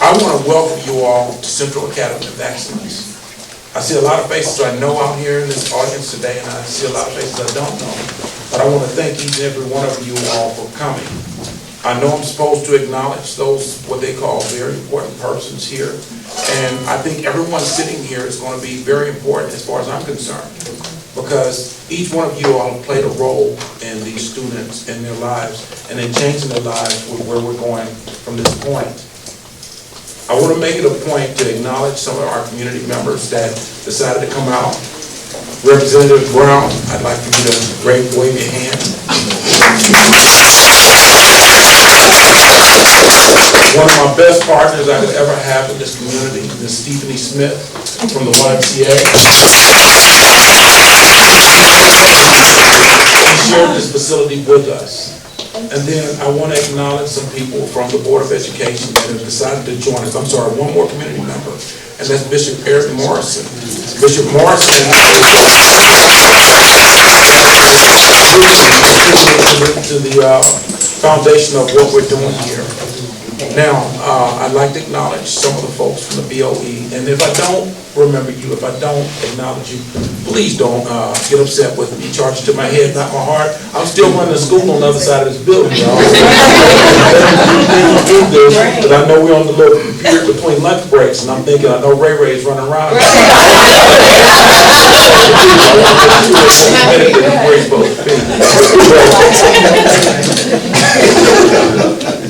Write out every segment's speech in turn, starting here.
I want to welcome you all to Central Academy of Excellence. I see a lot of faces I know out here in this audience today, and I see a lot of faces I don't know. But I want to thank each and every one of you all for coming. I know I'm supposed to acknowledge those, what they call very important persons here. And I think everyone sitting here is going to be very important as far as I'm concerned, because each one of you all have played a role in these students and their lives, and in changing their lives with where we're going from this point. I want to make it a point to acknowledge some of our community members that decided to come out. Representative Brown, I'd like for you to wave your hand. One of my best partners I could ever have in this community, Ms. Stephanie Smith from the YMCA. She shared this facility with us. And then I want to acknowledge some people from the Board of Education that have decided to join us. I'm sorry, one more community member, and that's Bishop Eric Morrison. Bishop Morrison to the foundation of what we're doing here. Now, I'd like to acknowledge some of the folks from the BOE, and if I don't remember you, if I don't acknowledge you, please don't get upset with me. Charge it to my head, not my heart. I'm still running a school on the other side of this building, y'all. But I know we're on the little period between lunch breaks, and I'm thinking, I know Ray Ray's running around.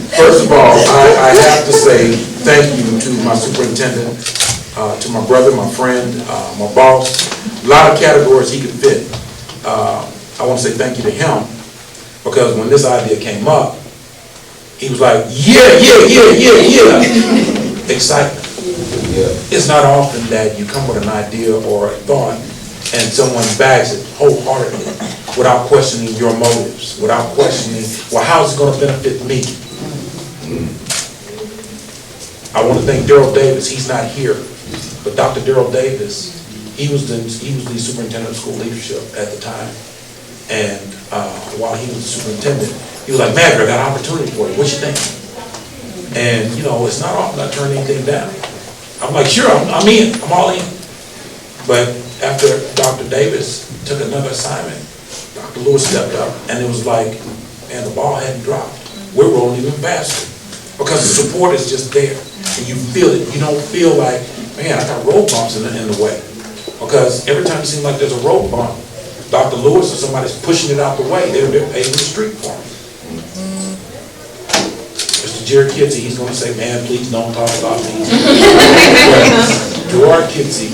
First of all, I have to say thank you to my superintendent, to my brother, my friend, my boss. A lot of categories he could fit. I want to say thank you to him, because when this idea came up, he was like, yeah. Excitement. Yeah. It's not often that you come with an idea or a thought and someone bags it wholeheartedly without questioning your motives, without questioning, well, how's it going to benefit me? I want to thank Darrell Davis. He's not here, but Dr. Darrell Davis, he was the superintendent of school leadership at the time, and while he was the superintendent, he was like, "Madrid, I got an opportunity for you. What you think?" And you know, it's not often I turn anything down. I'm like, "Sure, I'm in. I'm all in." But after Dr. Davis took another assignment, Dr. Lewis stepped up, and it was like, man, the ball hadn't dropped. We're rolling even faster because the support is just there. And you feel it. You don't feel like, man, I got road bumps in the way. Because every time it seems like there's a road bump, Dr. Lewis or somebody's pushing it out the way. They're paving the street for him. Mr. Jerry Kidsey, he's going to say, man, please don't talk about me. Gerard Kidsey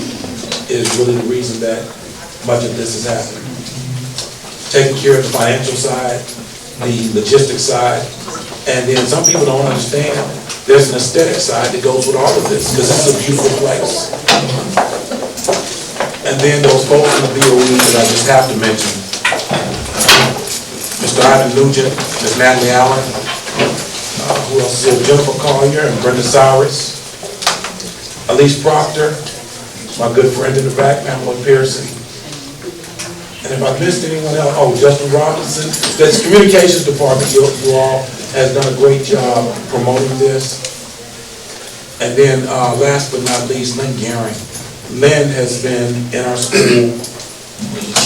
is really the reason that much of this is happening. Taking care of the financial side, the logistics side, and then some people don't understand there's an aesthetic side that goes with all of this, because this is a beautiful place. And then those folks in the BOE that I just have to mention, Mr. Ivan Nugent, Ms. Natalie Allen, who else is here? Jennifer Collier and Brenda Cyrus, Elise Proctor, my good friend in the back, Pamela Pearson. And if I missed anyone else, oh, Justin Robinson. That's the communications department, you all has done a great job promoting this. And then last but not least, Lynn Garing. Lynn has been in our school.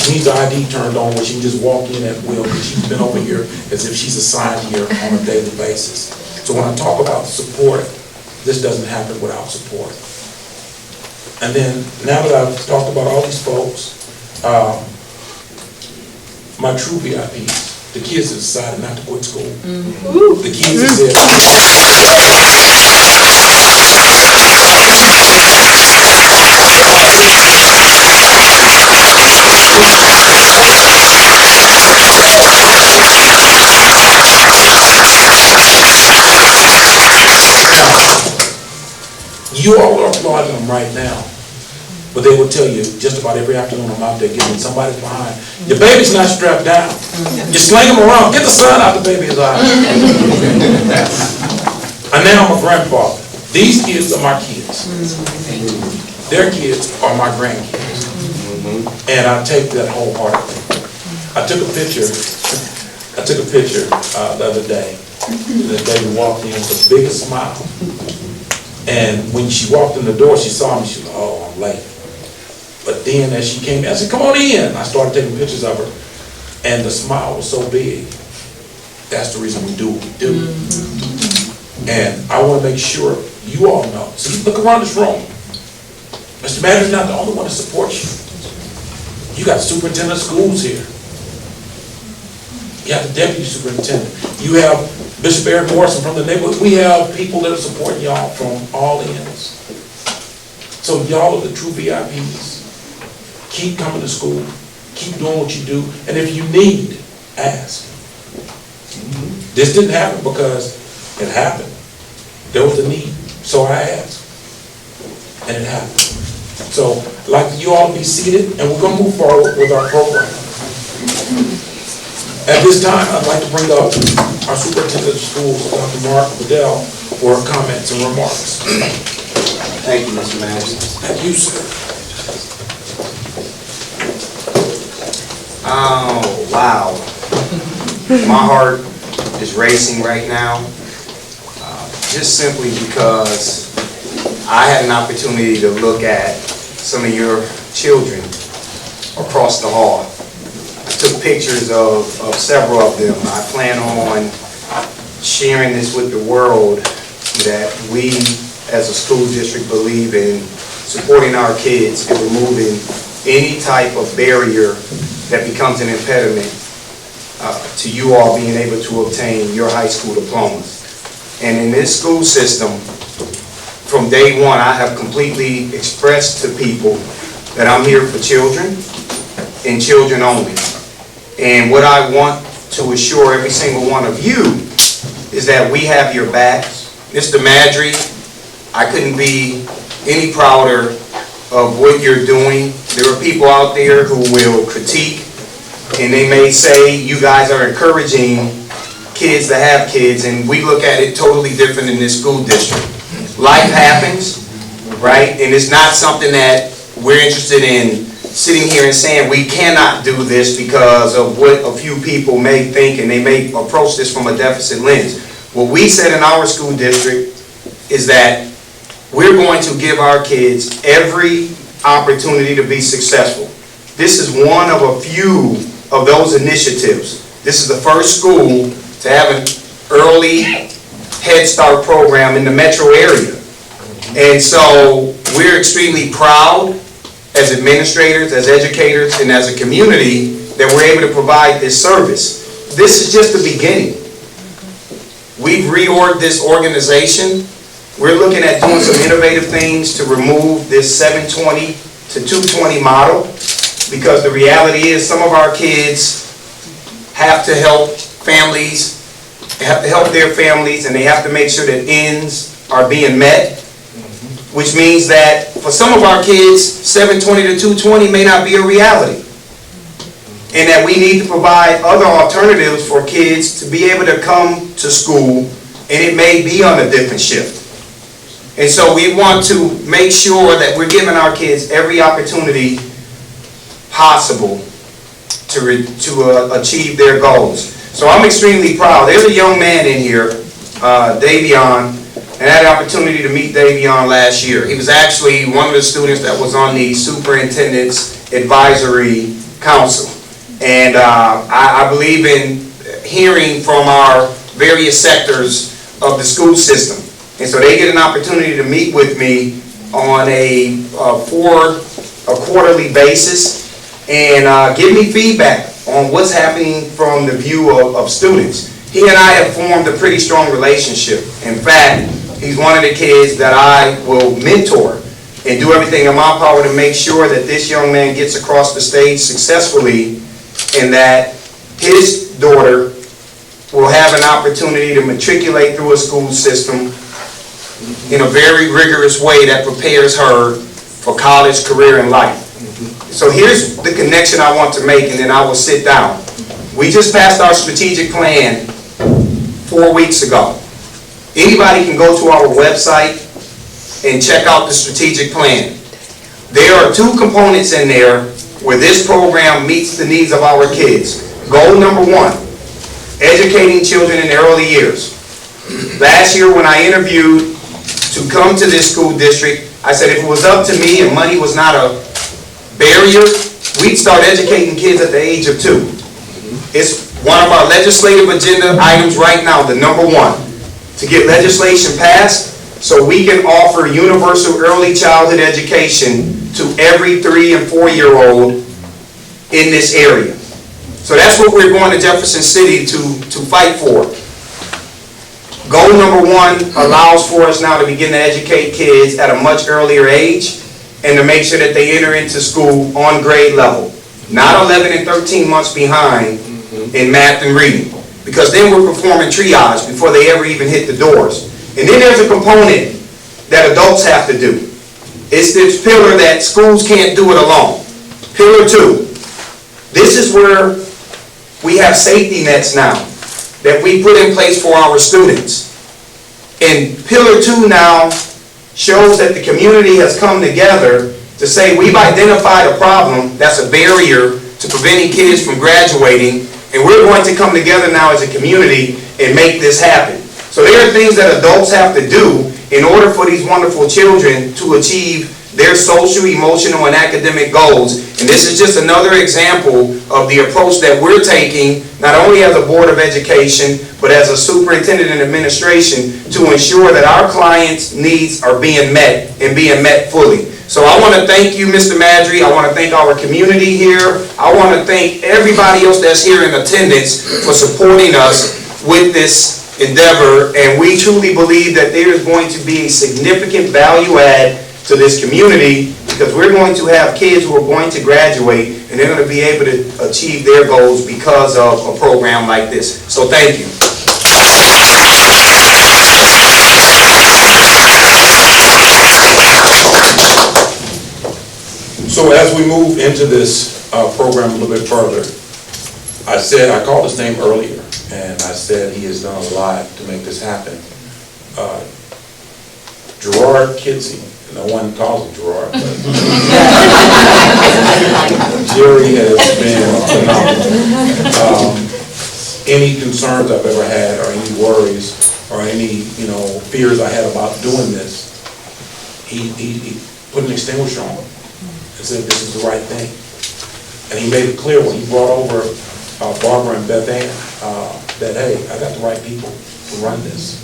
She needs the ID turned on where she can just walk in at will, because she's been over here as if she's assigned here on a daily basis. So when I talk about support, this doesn't happen without support. And then now that I've talked about all these folks, my true VIPs, the kids that decided not to quit school. The kids that said, you all are applauding them right now, but they will tell you just about every afternoon I'm out there getting somebody's behind. Your baby's not strapped down. You sling them around. Get the sun out the baby's eye. And now I'm a grandfather. These kids are my kids. Their kids are my grandkids. And I take that wholeheartedly. I took a picture the other day. The baby walked in with the biggest smile. And when she walked in the door, she saw me, she was like, oh, I'm late. But then as she came, I said, come on in. I started taking pictures of her, and the smile was so big. That's the reason we do what we do. And I want to make sure you all know. See, look around this room. Mr. Manager's not the only one to support you. You got superintendent of schools here. You have the deputy superintendent. You have Bishop Eric Morrison from the neighborhood. We have people that are supporting y'all from all ends. So y'all are the true VIPs. Keep coming to school. Keep doing what you do. And if you need, ask. This didn't happen because it happened. There was a need. So I asked. And it happened. So I'd like you all to be seated, and we're going to move forward with our program. At this time, I'd like to bring up our superintendent of schools, Dr. Mark Bedell, for comments and remarks. Thank you, Mr. Manager. Thank you, sir. Oh, wow. My heart is racing right now, just simply because I had an opportunity to look at some of your children across the hall. I took pictures of several of them. I plan on sharing this with the world, that we as a school district believe in supporting our kids and removing any type of barrier that becomes an impediment to you all being able to obtain your high school diplomas. And in this school system, from day one, I have completely expressed to people that I'm here for children and children only. And what I want to assure every single one of you is that we have your back. Mr. Madry, I couldn't be any prouder of what you're doing. There are people out there who will critique, and they may say you guys are encouraging kids to have kids, and we look at it totally different in this school district. Life happens, right? And it's not something that we're interested in sitting here and saying we cannot do this because of what a few people may think, and they may approach this from a deficit lens. What we said in our school district is that we're going to give our kids every opportunity to be successful. This is one of a few of those initiatives. This is the first school to have an early Head Start program in the metro area. And so we're extremely proud as administrators, as educators, and as a community that we're able to provide this service. This is just the beginning. We've reorged this organization. We're looking at doing some innovative things to remove this 720 to 220 model, because the reality is some of our kids have to help families, their families, and they have to make sure that ends are being met, which means that for some of our kids, 720 to 220 may not be a reality, and that we need to provide other alternatives for kids to be able to come to school, and it may be on a different shift. And so we want to make sure that we're giving our kids every opportunity possible to achieve their goals. So I'm extremely proud. There's a young man in here, Davion, and I had an opportunity to meet Davion last year. He was actually one of the students that was on the Superintendent's Advisory Council. And I believe in hearing from our various sectors of the school system. And so they get an opportunity to meet with me on a quarterly basis and give me feedback on what's happening from the view of students. He and I have formed a pretty strong relationship. In fact, he's one of the kids that I will mentor and do everything in my power to make sure that this young man gets across the stage successfully, and that his daughter will have an opportunity to matriculate through a school system in a very rigorous way that prepares her for college, career, and life. So here's the connection I want to make, and then I will sit down. We just passed our strategic plan 4 weeks ago. Anybody can go to our website and check out the strategic plan. There are 2 components in there where this program meets the needs of our kids. Goal number 1, educating children in the early years. Last year when I interviewed to come to this school district. I said if it was up to me and money was not a barrier, we'd start educating kids at the age of 2. It's one of our legislative agenda items right now, the number 1, to get legislation passed so we can offer universal early childhood education to every 3- and 4-year-old in this area. So that's what we're going to Jefferson City to fight for. Goal number 1 allows for us now to begin to educate kids at a much earlier age and to make sure that they enter into school on grade level, not 11 and 13 months behind in math and reading, because then we're performing triage before they ever even hit the doors. And then there's a component that adults have to do. It's this pillar that schools can't do it alone. Pillar 2. This is where we have safety nets now that we put in place for our students. And Pillar 2 now shows that the community has come together to say we've identified a problem that's a barrier to preventing kids from graduating, and we're going to come together now as a community and make this happen. So there are things that adults have to do in order for these wonderful children to achieve their social, emotional, and academic goals. And this is just another example of the approach that we're taking, not only as a Board of Education, but as a superintendent and administration, to ensure that our clients' needs are being met and being met fully. So I want to thank you, Mr. Madry. I want to thank our community here. I want to thank everybody else that's here in attendance for supporting us with this endeavor. And we truly believe that there is going to be a significant value add to this community, because we're going to have kids who are going to graduate and they're going to be able to achieve their goals because of a program like this. So thank you. So as we move into this program a little bit further, I called his name earlier, and I said he has done a lot to make this happen. Gerard Kidsey, no one calls him Gerard, but Jerry has been phenomenal. Any concerns I've ever had, or any worries, or any fears I had about doing this, he put an extinguisher on and said this is the right thing. And he made it clear when he brought over Barbara and Beth Ann that, hey, I got the right people to run this.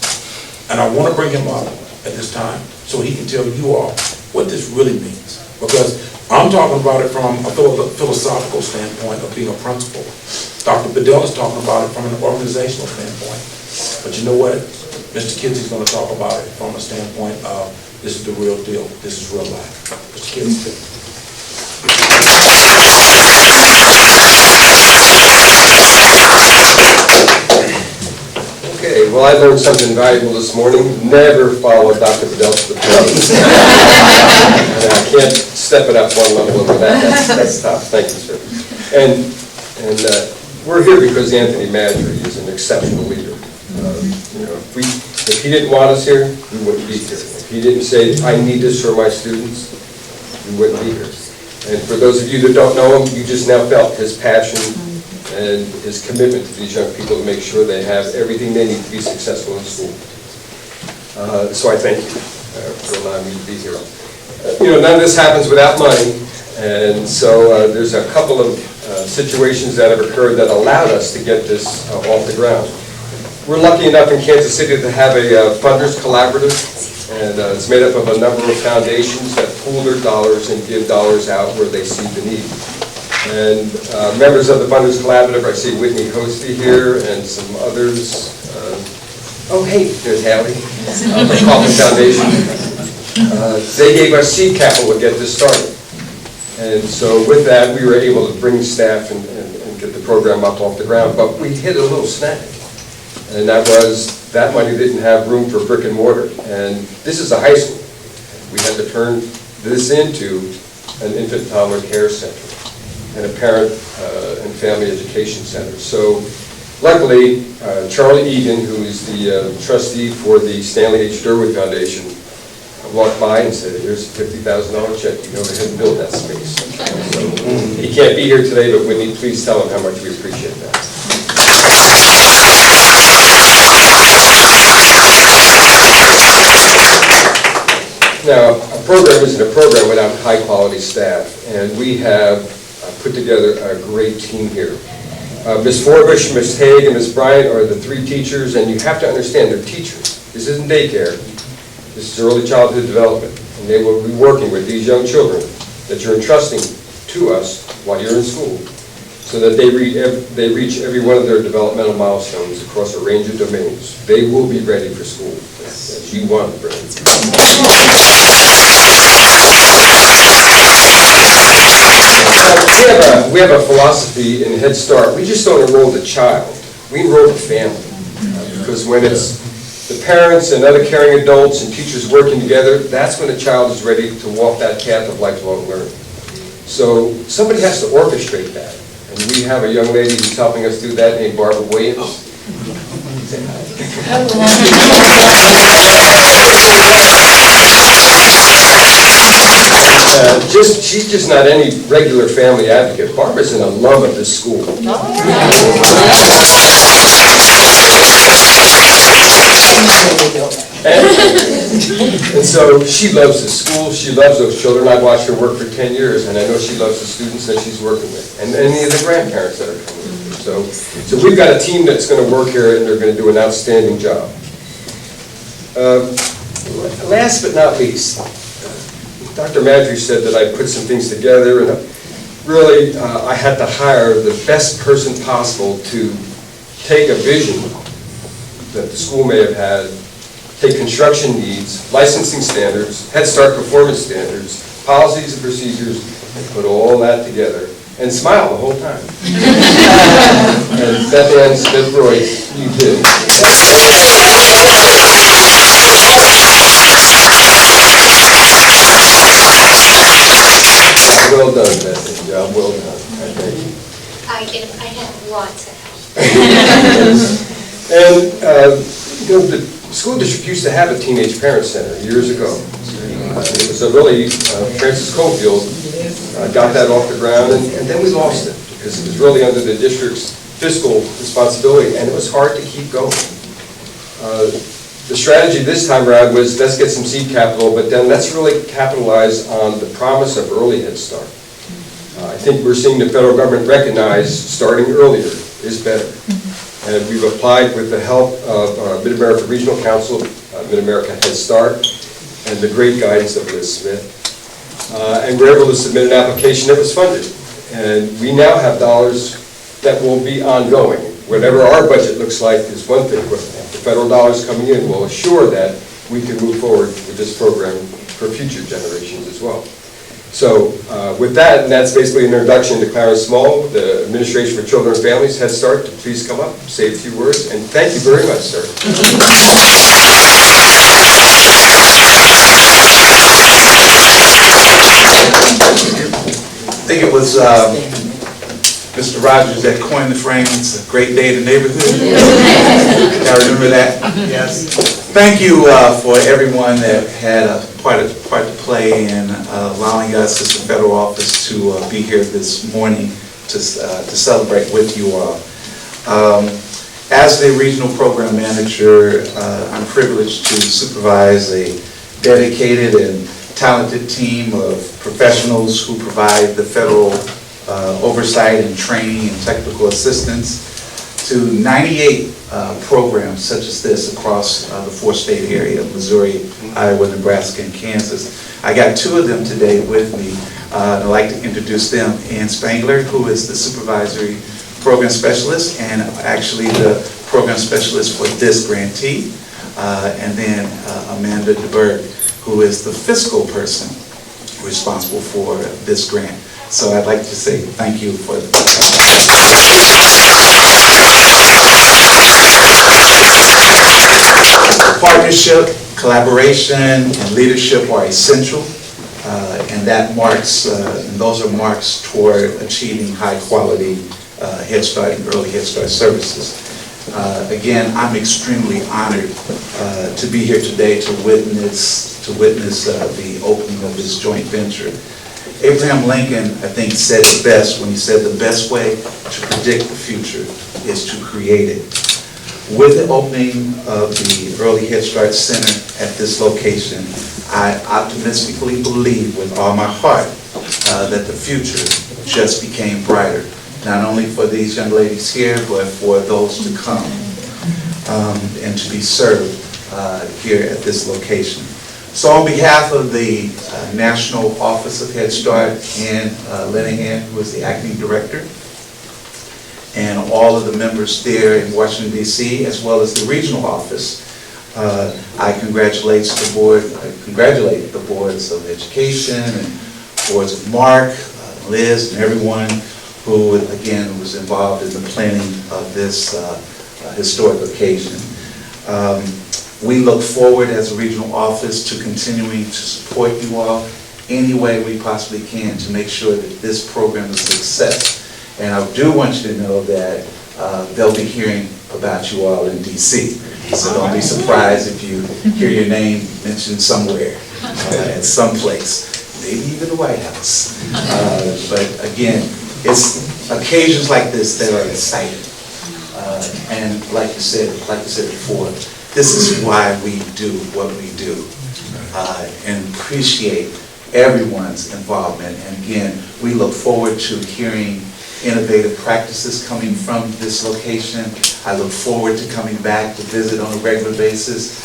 And I want to bring him up at this time so he can tell you all what this really means. Because I'm talking about it from a philosophical standpoint of being a principal. Dr. Bedell is talking about it from an organizational standpoint. But you know what? Mr. Kinsey's going to talk about it from a standpoint of this is the real deal. This is real life. Mr. Kinsey. Okay, well, I learned something valuable this morning. Never follow Dr. Bedell to the podium. And I can't step it up one level over that. That's tough. Thank you, sir. And we're here because Anthony Madry is an exceptional leader. If he didn't want us here, we wouldn't be here. If he didn't say, I need this for my students, we wouldn't be here. And for those of you that don't know him, you just now felt his passion and his commitment to these young people to make sure they have everything they need to be successful in school. So I thank you for allowing me to be here. None of this happens without money, and so there's a couple of situations that have occurred that allowed us to get this off the ground. We're lucky enough in Kansas City to have a funders collaborative, and it's made up of a number of foundations that pool their dollars and give dollars out where they see the need. And members of the Funders Collaborative, I see Whitney Hosty here and some others. Oh, hey, there's Hallie, the Kaufman Foundation. They gave us seed capital to get this started. And so with that, we were able to bring staff and get the program up off the ground. But we hit a little snag. And that was, that money didn't have room for brick and mortar. And this is a high school. We had to turn this into an infant toddler care center and a parent and family education center. So luckily, Charlie Egan, who is the trustee for the Stanley H. Durwood Foundation, walked by and said, here's a $50,000 check, you go ahead and build that space. So he can't be here today, but Whitney, please tell him how much we appreciate that. Now, a program isn't a program without high-quality staff, and we have put together a great team here. Ms. Forbush, Ms. Haig, and Ms. Bryant are the three teachers, and you have to understand, they're teachers. This isn't daycare. This is early childhood development, and they will be working with these young children that you're entrusting to us while you're in school, so that they reach every one of their developmental milestones across a range of domains. They will be ready for school, as you want them ready. We have a philosophy in Head Start. We just don't enroll the child. We enroll the family. Because when it's the parents and other caring adults and teachers working together, that's when a child is ready to walk that path of lifelong learning. So somebody has to orchestrate that. And we have a young lady who's helping us do that named Barbara Williams. She's just not any regular family advocate. Barbara's an alum of this school. And so she loves the school, she loves those children. I've watched her work for 10 years, and I know she loves the students that she's working with, and any of the grandparents that are coming with her. So we've got a team that's going to work here, and they're going to do an outstanding job. Last but not least, Dr. Madry said that I put some things together, and really I had to hire the best person possible to take a vision that the school may have had, take construction needs, licensing standards, Head Start performance standards, policies and procedures, and put all that together, and smile the whole time. And Beth Ann Smith-Royce, you did. Well done, Beth. Job well done. Thank you. I have lots of help. And the school district used to have a teenage parent center years ago. It was a really, Francis Cofield got that off the ground, and then we lost it because it was really under the district's fiscal responsibility, and it was hard to keep going. The strategy this time around was, let's get some seed capital, but then let's really capitalize on the promise of early Head Start. I think we're seeing the federal government recognize starting earlier is better. And we've applied with the help of Mid-America Regional Council, Mid-America Head Start, and the great guidance of Liz Smith. And we're able to submit an application that was funded. And we now have dollars that will be ongoing. Whatever our budget looks like is one thing, but the federal dollars coming in will assure that we can move forward with this program for future generations as well. So with that, and that's basically an introduction to Clarence Small, the Administration for Children and Families, Head Start. Please come up, say a few words, and thank you very much, sir. I think it was Mr. Rogers that coined the phrase, "It's a great day in the neighborhood." I remember that. Yes. Thank you for everyone that had a part to play in allowing us as the federal office to be here this morning to celebrate with you all. As the regional program manager, I'm privileged to supervise a dedicated and talented team of professionals who provide the federal oversight and training and technical assistance to 98 programs such as this across the four-state area of Missouri, Iowa, Nebraska, and Kansas. I got two of them today with me. I'd like to introduce them. Ann Spangler, who is the supervisory program specialist and actually the program specialist for this grantee, and then Amanda DeBerg, who is the fiscal person responsible for this grant. So I'd like to say thank you for partnership, collaboration, and leadership are essential, and that marks, and those are marks toward achieving high-quality Head Start and early Head Start services. Again, I'm extremely honored to be here today to witness the opening of this joint venture. Abraham Lincoln, I think, said it best when he said the best way to predict the future is to create it. With the opening of the Early Head Start Center at this location, I optimistically believe with all my heart that the future just became brighter, not only for these young ladies here, but for those to come and to be served here at this location. So on behalf of the National Office of Head Start and Linehan, who is the acting director, and all of the members there in Washington, D.C., as well as the regional office, I congratulate the boards of education and boards of Mark, Liz, and everyone who, again, was involved in the planning of this historic occasion. We look forward as a regional office to continuing to support you all any way we possibly can to make sure that this program is a success. And I do want you to know that they'll be hearing about you all in D.C. So don't be surprised if you hear your name mentioned somewhere, at some place, maybe even the White House. But again, it's occasions like this that are exciting. And like you said before, this is why we do what we do, and appreciate everyone's involvement. And again, we look forward to hearing innovative practices coming from this location. I look forward to coming back to visit on a regular basis.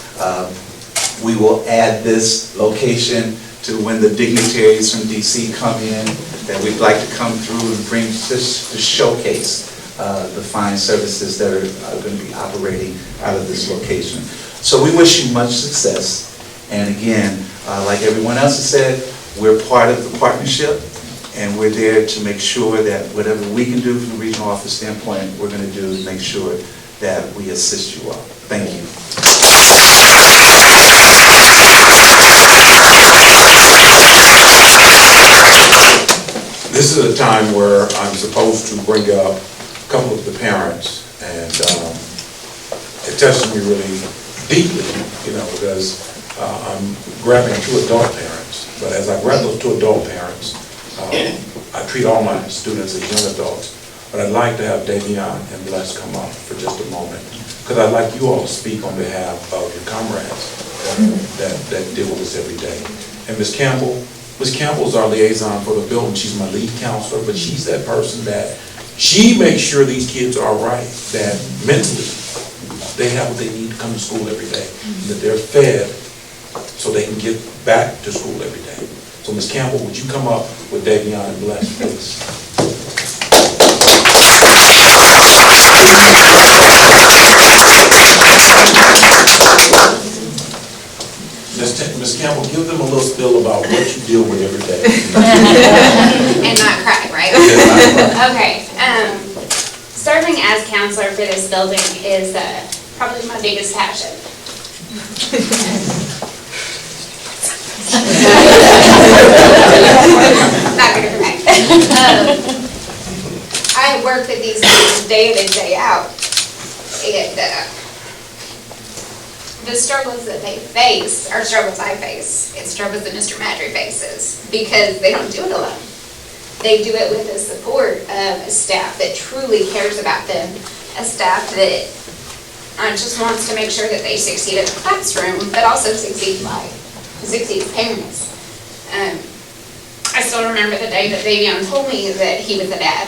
We will add this location to when the dignitaries from DC come in, that we'd like to come through and bring this to showcase the fine services that are going to be operating out of this location. So we wish you much success. And again, like everyone else has said, we're part of the partnership, and we're there to make sure that whatever we can do from the regional office standpoint, we're going to do to make sure that we assist you all. Thank you. This is a time where I'm supposed to bring up a couple of the parents, and it touches me really deeply, because I'm grabbing two adult parents. But as I grab those two adult parents, I treat all my students as young adults. But I'd like to have Davion and Bless come up for just a moment, because I'd like you all to speak on behalf of your comrades that deal with this every day. And Ms. Campbell's our liaison for the building. She's my lead counselor, but she's that person that she makes sure these kids are all right, that mentally they have what they need to come to school every day, that they're fed so they can get back to school every day. So Ms. Campbell, would you come up with Davion and Bless, please? Ms. Campbell, give them a little spill about what you deal with every day. And not cry, right? Okay. Serving as counselor for this building is probably my biggest passion. Not gonna cry. I work with these kids day in and day out, and the struggles that they face are struggles I face, and struggles that Mr. Madry faces, because they don't do it alone. They do it with the support of a staff that truly cares about them, a staff that just wants to make sure that they succeed in the classroom, but also succeed as parents. I still remember the day that Davion told me that he was a dad.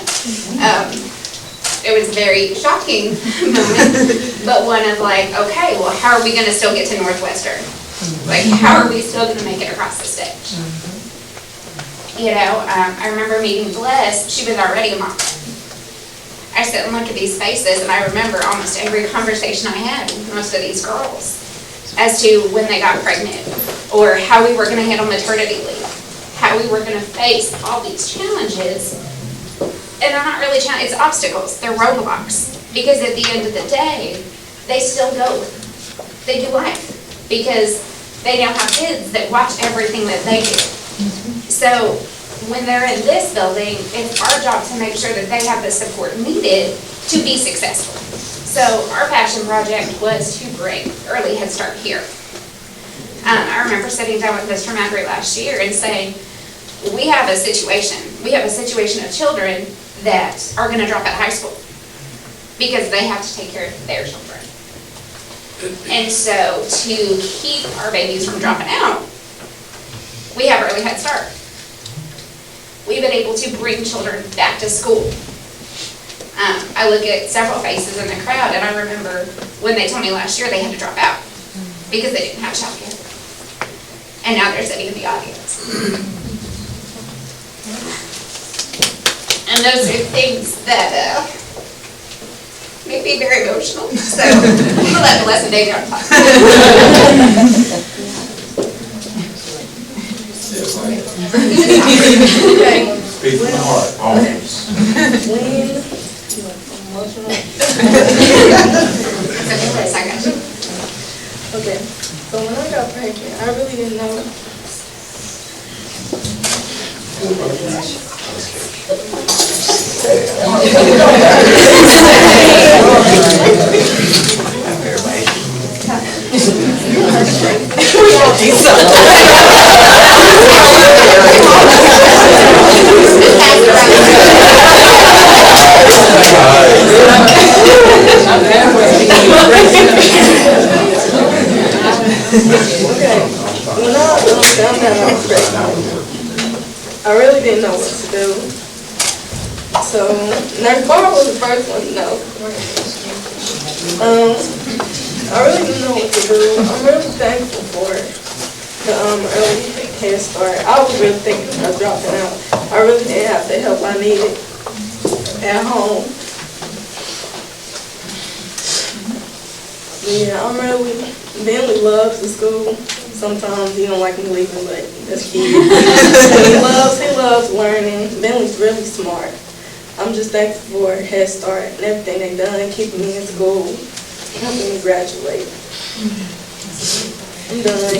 It was a very shocking moment, but one of like, okay, well, how are we going to still get to Northwestern? Like, how are we still going to make it across the stage? I remember meeting Bless. She was already a mom. I sit and look at these faces, and I remember almost every conversation I had with most of these girls as to when they got pregnant, or how we were going to handle maternity leave, how we were going to face all these challenges. And they're not really challenges, it's obstacles, they're roadblocks. Because at the end of the day, they still go, they do life. Because they now have kids that watch everything that they do. So when they're in this building, it's our job to make sure that they have the support needed to be successful. So our passion project was to bring early Head Start here. I remember sitting down with Mr. Madry last year and saying, we have a situation of children that are going to drop out of high school because they have to take care of their children. And so to keep our babies from dropping out, early Head Start. We've been able to bring children back to school. I look at several faces in the crowd, and I remember when they told me last year they had to drop out because they didn't have childcare. And now they're sitting in the audience. And those are things that make me very emotional. So I'm gonna let the lesson day down talk. Speak from the heart, always. I got you. Okay, so when I got pregnant, I really didn't know. Okay, when I found out I was pregnant, I really didn't know what to do. So, Nurse Barr was the first one to know. I really didn't know what to do. I'm really thankful for the early Head Start. I was really thinking of dropping out. I really didn't have the help I needed at home. Yeah, I'm really, Bentley loves the school. Sometimes he don't like me leaving, but that's cute. he loves learning. Bentley's really smart. I'm just thankful for Head Start and everything they've done, keeping me in school, helping me graduate. I'm done.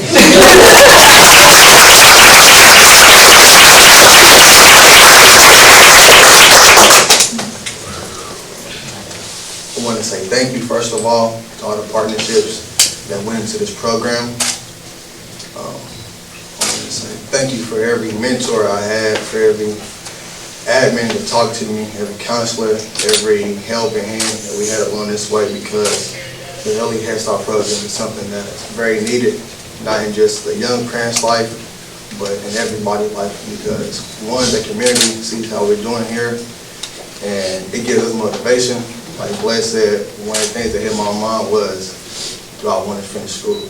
I want to say thank you, first of all, to all the partnerships that went into this program. I want to say thank you for every mentor I had, for every admin that talked to me, every counselor, every helping hand that we had along this way, because the Early Head Start program is something that is very needed, not in just the young parents' life, but in everybody's life, because one, the community sees how we're doing here, and it gives us motivation. Like Bless said, one of the things that hit my mind was, do I want to finish school?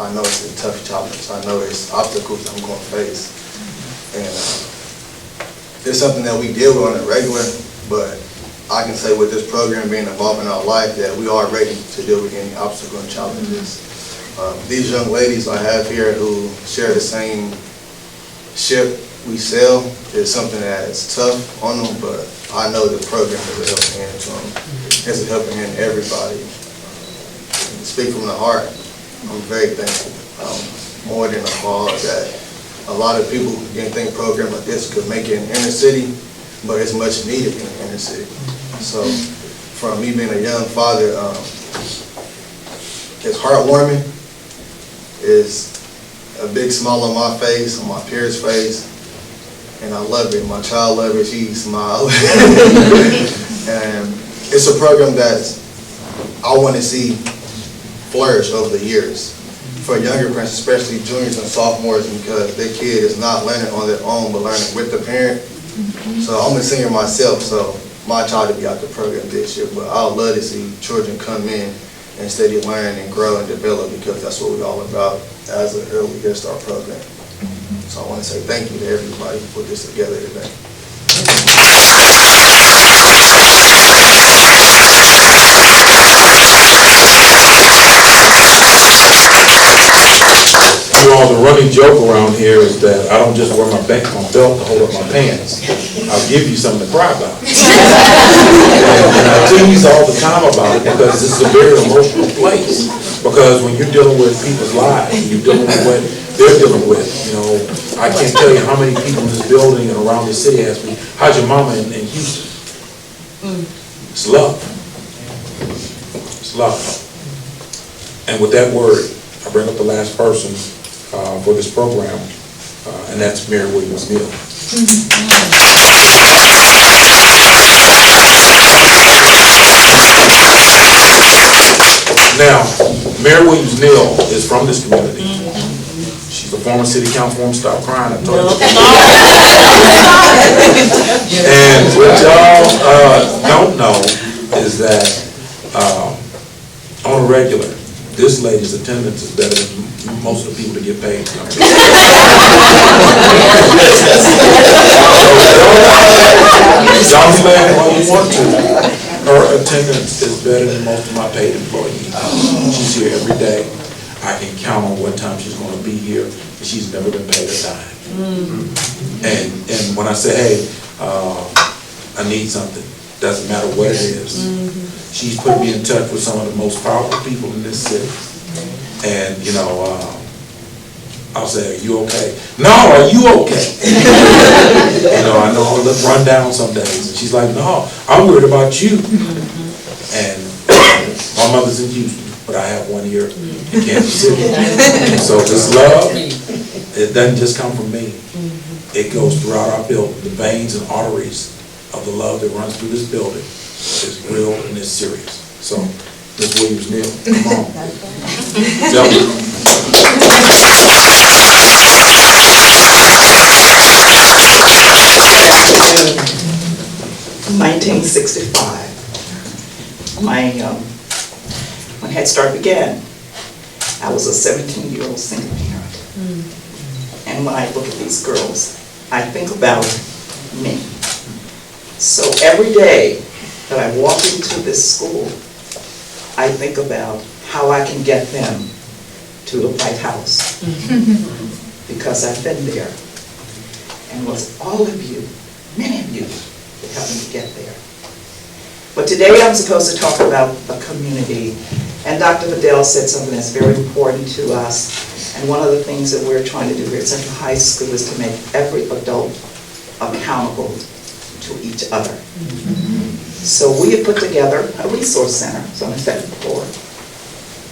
I know it's a tough challenge. I know it's obstacles I'm going to face. And it's something that we deal with on a regular, but I can say with this program being involved in our life that we are ready to deal with any obstacle and challenges. These young ladies I have here who share the same ship we sail is something that's tough on them, but I know the program is a helping hand to them. It's a helping hand to everybody. And to speak from the heart, I'm very thankful. More than appalled that a lot of people didn't think a program like this could make it in the inner city, but it's much needed in the inner city. So from me being a young father, it's heartwarming. It's a big smile on my face, on my peers' face, and I love it. My child loves it, she smiles. And it's a program that I want to see flourish over the years. For younger parents, especially juniors and sophomores, because their kid is not learning on their own, but learning with the parent. So I'm a senior myself, so my child will be out the program this year, but I would love to see children come in and steady learn and grow and develop, because that's what we're all about as an early Head Start program. So I want to say thank you to everybody who put this together today. You all, the running joke around here is that I don't just wear my belt to hold up my pants. I'll give you something to cry about. And I tease all the time about it because this is a very emotional place. Because when you're dealing with people's lives, you're dealing with what they're dealing with. You know, I can't tell you how many people in this building and around the city ask me, how's your mama in Houston? It's love. It's love. And with that word, I bring up the last person for this program, and that's Mary Williams-Neal. Now, Mary Williams-Neal is from this community. She She's a former city councilwoman. Stop crying, I told you. And what y'all don't know is that on a regular, this lady's attendance is better than most of the people that get paid. Y'all say all you want to. Her attendance is better than most of my paid employees. She's here every day. I can count on what time she's going to be here. She's never been paid a dime. And when I say, hey, I need something, doesn't matter what it is. She's put me in touch with some of the most powerful people in this city. And, you know, I'll say, are you okay? No, are you okay? You know, I know I'll look run down some days. And she's like, no, I'm worried about you. And my mother's in Houston, but I have one here in Kansas City. So this love, it doesn't just come from me. It goes throughout our building. The veins and arteries of the love that runs through this building is real and it's serious. So, Ms. Williams-Neal, come on. Tell me. In 1965, when Head Start began, I was a 17-year-old single parent. And when I look at these girls, I think about me. So every day that I walk into this school, I think about how I can get them to the White House. Because I've been there. And with all of you, many of you, that helped me to get there. But today I'm supposed to talk about a community. And Dr. Vidal said something that's very important to us. And one of the things that we're trying to do here at Central High School is to make every adult accountable to each other. So we have put together a resource center, so I said before.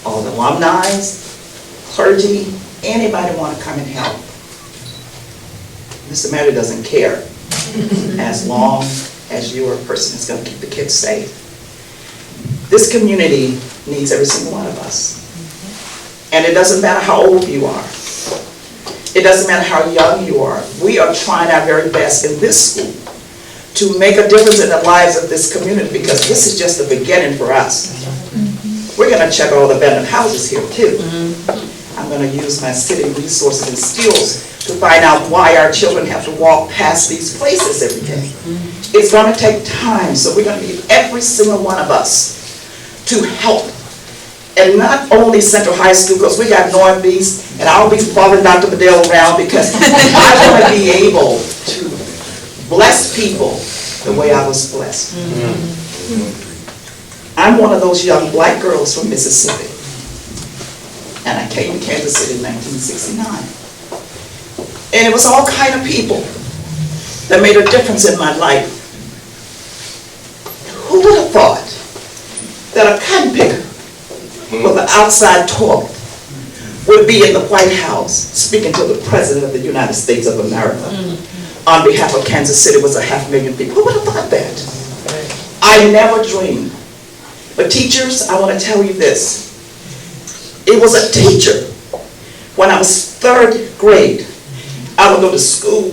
All the alumni, clergy, anybody want to come and help. Mr. Mayor doesn't care as long as you're a person that's going to keep the kids safe. This community needs every single one of us. And it doesn't matter how old you are. It doesn't matter how young you are. We are trying our very best in this school to make a difference in the lives of this community because this is just the beginning for us. We're going to check all the abandoned houses here too. I'm going to use my city resources and skills to find out why our children have to walk past these places every day. It's going to take time, so we're going to need every single one of us to help. And not only Central High School, because we got Northeast, and I'll be following Dr. Vidal around because I want to be able to bless people the way I was blessed. I'm one of those young black girls from Mississippi. And I came to Kansas City in 1969. And it was all kind of people that made a difference in my life. Who would have thought that a cotton picker with an outside toilet would be in the White House speaking to the President of the United States of America on behalf of Kansas City was 500,000 people. Who would have thought that? I never dreamed. But teachers, I want to tell you this. It was a teacher when I was 3rd grade. I would go to school.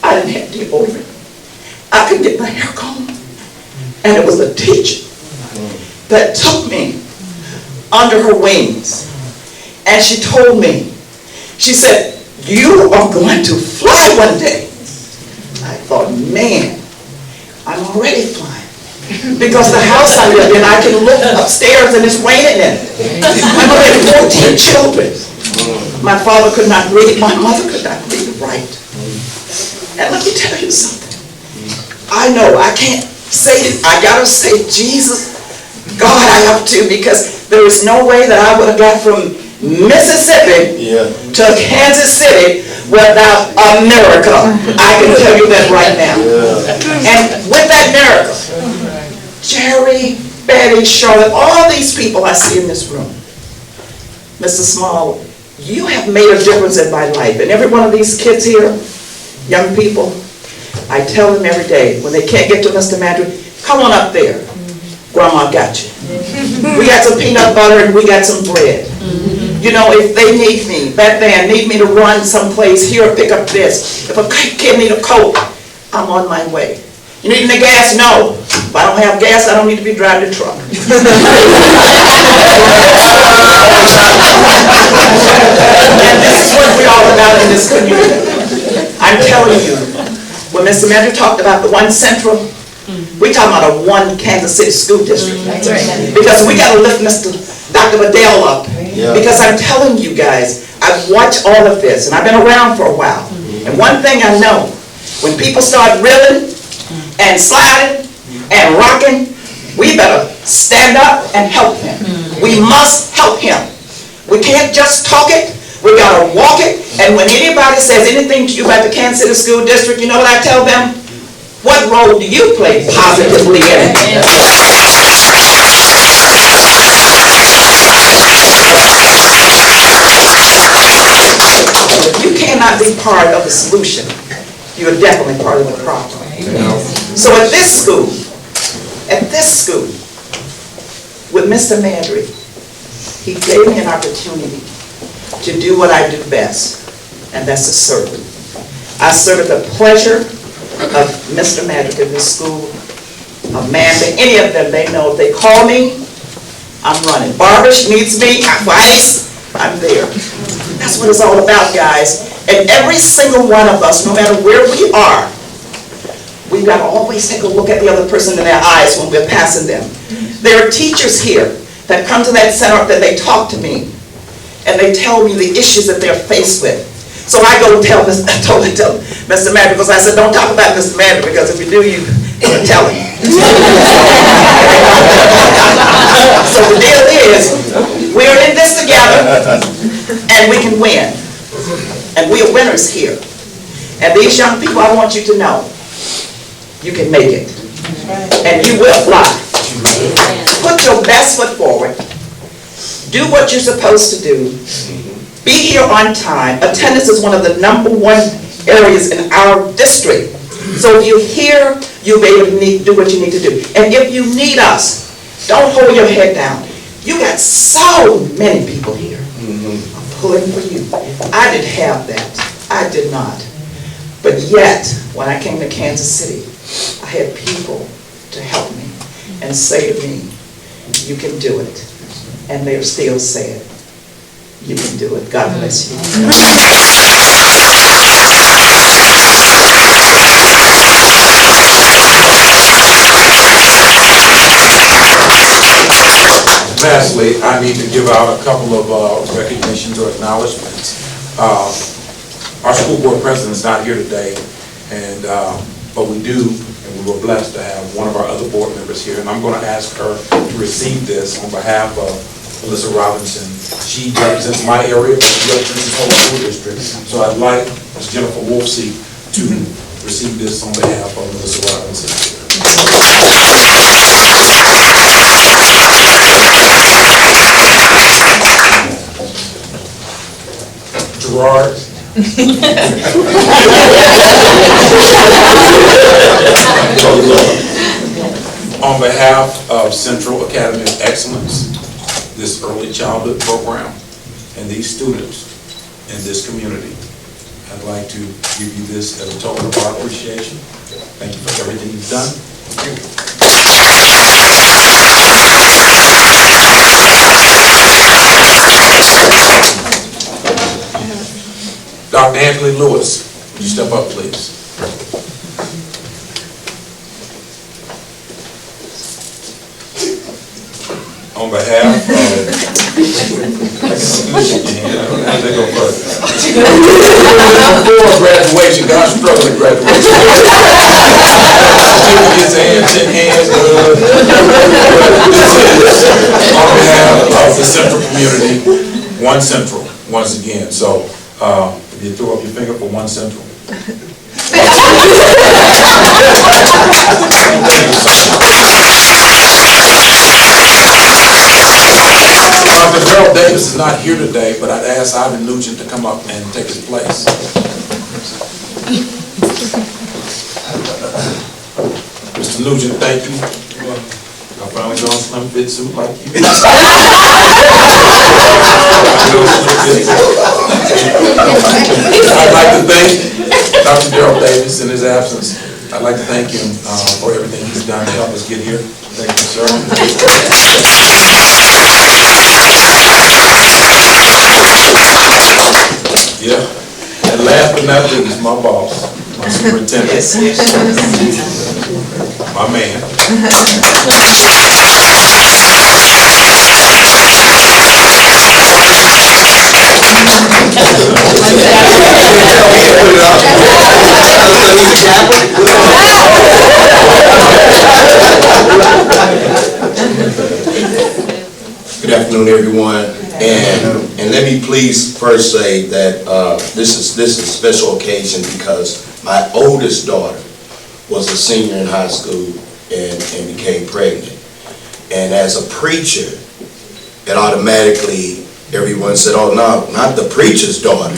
I didn't have deodorant. I could get my hair combed. And it was a teacher that took me under her wings. And she told me, she said, you are going to fly one day. I thought, man, I'm already flying. Because the house I live in, I can look upstairs and it's raining in it. My mother had 14 children. My father could not read, my mother could not read or write. And let me tell you something. I know I can't say it, I gotta say Jesus, God I have to, because there is no way that I would have got from Mississippi to Kansas City without a miracle. I can tell you that right now. And with that miracle, Jerry, Betty, Charlotte, all these people I see in this room, Mr. Small, you have made a difference in my life. And every one of these kids here, young people, I tell them every day, when they can't get to Mr. Madrid, come on up there. Grandma got you. We got some peanut butter and we got some bread. You know, if they need me, that band need me to run someplace here, pick up this. If a kid need a coat, I'm on my way. You need any gas? No. If I don't have gas, I don't need to be driving the truck. And this is what we're all about in this community. I'm telling you, when Mr. Manager talked about the one Central, we talking about a one Kansas City school district. Because we got to lift Dr. Bedell up. Because I'm telling you guys, I've watched all of this, and I've been around for a while. And one thing I know, when people start reeling and sliding and rocking, we better stand up and help him. We must help him. We can't just talk it, we gotta walk it. And when anybody says anything to you about the Kansas City School District, you know what I tell them? What role do you play positively in it? You cannot be part of the solution. You're definitely part of the problem. So at this school, with Mr. Madry, he gave me an opportunity to do what I do best, and that's to serve. I serve at the pleasure of Mr. Madry in this school, Amanda, any of them, they know if they call me, I'm running. Barbara, she needs me, advice, I'm there. That's what it's all about, guys. And every single one of us, no matter where we are, we've got to always take a look at the other person in their eyes when we're passing them. There are teachers here that come to that center, that they talk to me, and they tell me the issues that they're faced with. So I go tell Mr. Madry, because I said, don't talk about Mr. Madry, because if you do, you're going to tell him. So the deal is, we're in this together, and we can win. And we are winners here. And these young people, I want you to know, you can make it. And you will fly. Put your best foot forward. Do what you're supposed to do. Be here on time. Attendance is one of the #1 areas in our district. So if you're here, you'll be able to do what you need to do. And if you need us, don't hold your head down. You got so many people here. I'm pulling for you. I didn't have that. I did not. But yet, when I came to Kansas City, I had people to help me and say to me, you can do it. And they're still saying, you can do it. God bless you. Lastly, I need to give out a couple of recognitions or acknowledgments. Our school board president is not here today, and but we do, and we were blessed to have one of our other board members here, and I'm going to ask her to receive this on behalf of Melissa Robinson. She represents my area, but she represents the whole school district. So I'd like Ms. Jennifer Wolfsey to receive this on behalf of Melissa Robinson. Gerard. On behalf of Central Academy of Excellence, this early childhood program, and these students in this community, I'd like to give you this as a token of our appreciation. Thank you for everything you've done. Dr. Anthony Lewis, would you step up, please? On behalf of before graduation, God struggling graduation. His hands in hands. On behalf of the Central community, one Central, once again. So you throw up your finger for one Central. Dr. Gerald Davis is not here today, but I'd ask Ivan Nugent to come up and take his place. Mr. Nugent, thank you. I finally got a slim fit suit like you. I'd like to thank Dr. Darrell Davis in his absence. I'd like to thank him for everything he's done to help us get here. Thank you, sir. Yeah, and last but not least, my boss, my superintendent. My man. Good afternoon, everyone, and let me please first say that this is a special occasion because my oldest daughter was a senior in high school and became pregnant. And as a preacher, it automatically, everyone said, oh no, not the preacher's daughter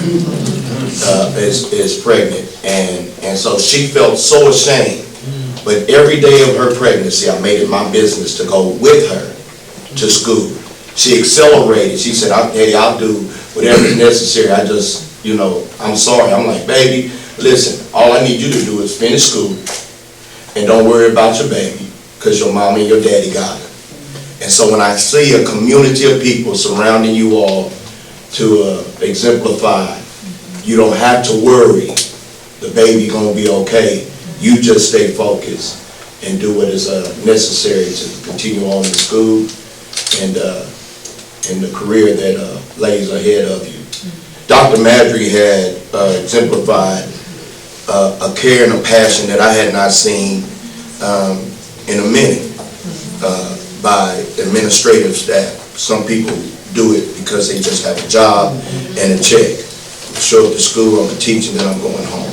is pregnant. And so she felt so ashamed. But every day of her pregnancy, I made it my business to go with her to school. She accelerated. She said, hey, I'll do whatever is necessary. I just, I'm sorry. I'm like, baby, listen, all I need you to do is finish school and don't worry about your baby because your mom and your daddy got her. And so when I see a community of people surrounding you all to exemplify, you don't have to worry, the baby gonna be okay. You just stay focused and do what is necessary to continue on in school and the career that lays ahead of you. Dr. Madry had exemplified a care and a passion that I had not seen in a minute by administrative staff. Some people do it because they just have a job and a check. Show up to school, I'm teaching, then I'm going home.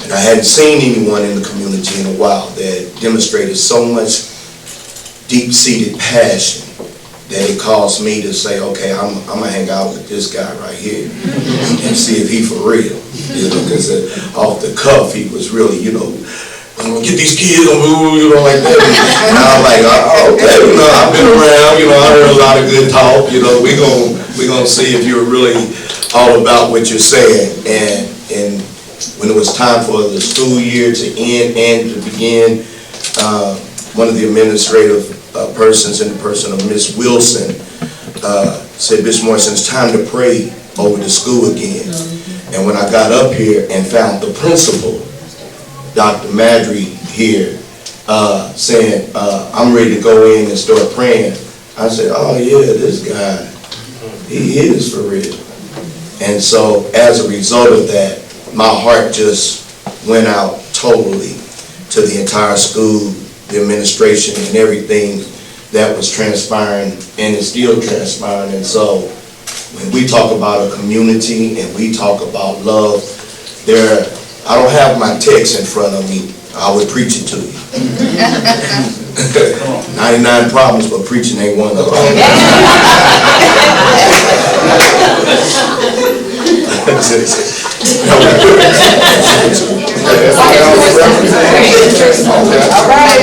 And I hadn't seen anyone in the community in a while that demonstrated so much deep-seated passion that it caused me to say, okay, I'm gonna hang out with this guy right here and see if he for real. Because off the cuff, he was really, I'm gonna get these kids on move, like that. And I was like, oh, okay, I've been around, I heard a lot of good talk, we gonna see if you're really all about what you're saying. And when it was time for the school year to end and to begin, one of the administrative persons in the person of Miss Wilson said, Miss Morrison, it's time to pray over the school again. And when I got up here and found the principal, Dr. Madry here, saying, I'm ready to go in and start praying, I said, oh yeah, this guy, he is for real. And so as a result of that, my heart just went out totally to the entire school, the administration, and everything that was transpiring and is still transpiring. And so when we talk about a community and we talk about love, I don't have my text in front of me. I would preach it to you. 99 problems, but preaching ain't one of them. All right.